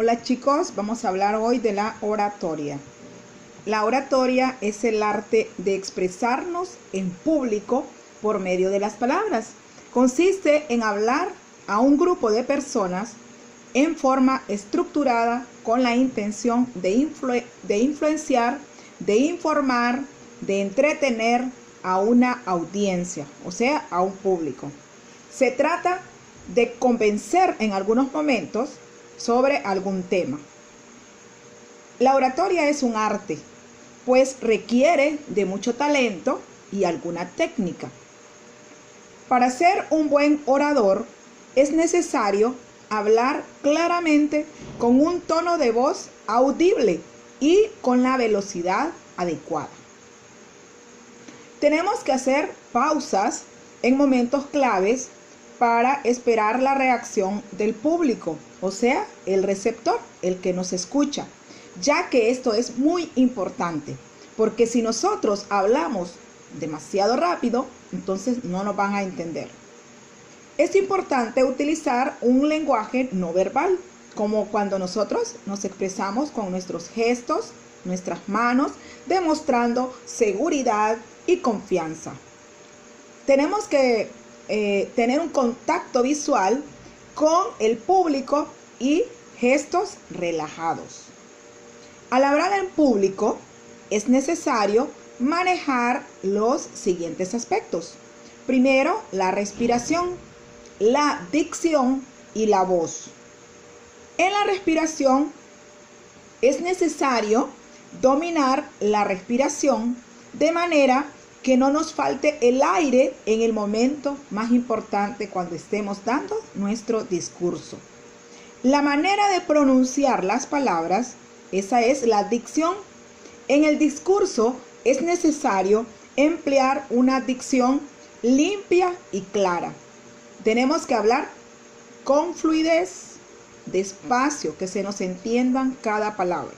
Hola chicos, vamos a hablar hoy de la oratoria. La oratoria es el arte de expresarnos en público por medio de las palabras. Consiste en hablar a un grupo de personas en forma estructurada con la intención de influenciar, de informar, de entretener a una audiencia, o sea, a un público. Se trata de convencer en algunos momentos sobre algún tema. La oratoria es un arte, pues requiere de mucho talento y alguna técnica. Para ser un buen orador es necesario hablar claramente con un tono de voz audible y con la velocidad adecuada. Tenemos que hacer pausas en momentos claves para esperar la reacción del público, o sea, el receptor, el que nos escucha, ya que esto es muy importante, porque si nosotros hablamos demasiado rápido, entonces no nos van a entender. Es importante utilizar un lenguaje no verbal, como cuando nosotros nos expresamos con nuestros gestos, nuestras manos, demostrando seguridad y confianza. Tenemos que tener un contacto visual con el público y gestos relajados. Al hablar en público es necesario manejar los siguientes aspectos. Primero, la respiración, la dicción y la voz. En la respiración es necesario dominar la respiración de manera que no nos falte el aire en el momento más importante cuando estemos dando nuestro discurso. La manera de pronunciar las palabras, esa es la dicción. En el discurso es necesario emplear una dicción limpia y clara. Tenemos que hablar con fluidez, despacio, que se nos entiendan cada palabra.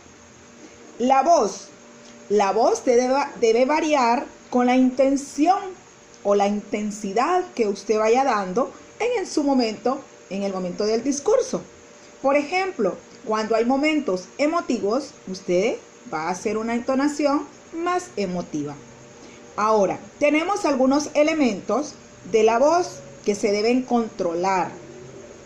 La voz debe variar con la intención o la intensidad que usted vaya dando en el momento del discurso. Por ejemplo, cuando hay momentos emotivos, usted va a hacer una entonación más emotiva. Ahora, tenemos algunos elementos de la voz que se deben controlar.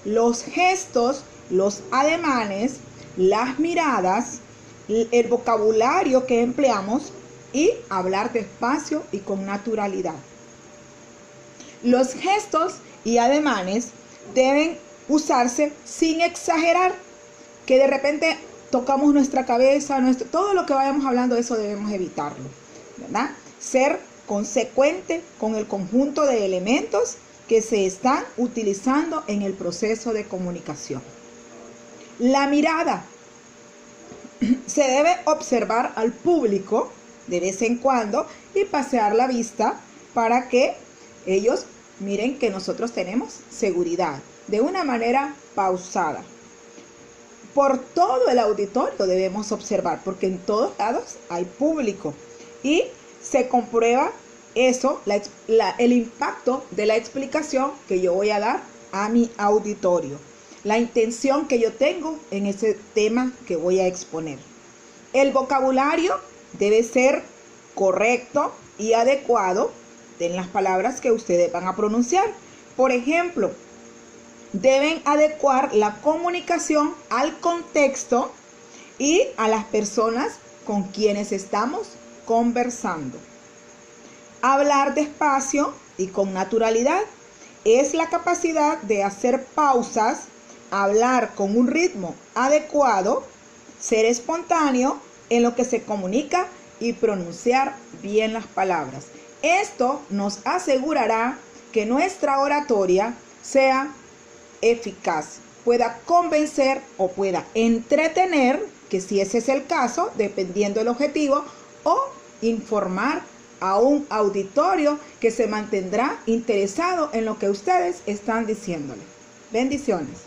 Los gestos, los ademanes, las miradas, el vocabulario que empleamos y hablar despacio y con naturalidad. Los gestos y ademanes deben usarse sin exagerar, que de repente tocamos nuestra cabeza, todo lo que vayamos hablando, eso debemos evitarlo, ¿verdad? Ser consecuente con el conjunto de elementos que se están utilizando en el proceso de comunicación. La mirada. Se debe observar al público de vez en cuando y pasear la vista para que ellos miren que nosotros tenemos seguridad, de una manera pausada. Por todo el auditorio debemos observar, porque en todos lados hay público y se comprueba eso, el impacto de la explicación que yo voy a dar a mi auditorio, la intención que yo tengo en ese tema que voy a exponer. El vocabulario debe ser correcto y adecuado en las palabras que ustedes van a pronunciar. Por ejemplo, deben adecuar la comunicación al contexto y a las personas con quienes estamos conversando. Hablar despacio y con naturalidad es la capacidad de hacer pausas, hablar con un ritmo adecuado, ser espontáneo en lo que se comunica y pronunciar bien las palabras. Esto nos asegurará que nuestra oratoria sea eficaz, pueda convencer o pueda entretener, que si ese es el caso, dependiendo del objetivo, o informar a un auditorio que se mantendrá interesado en lo que ustedes están diciéndole. Bendiciones.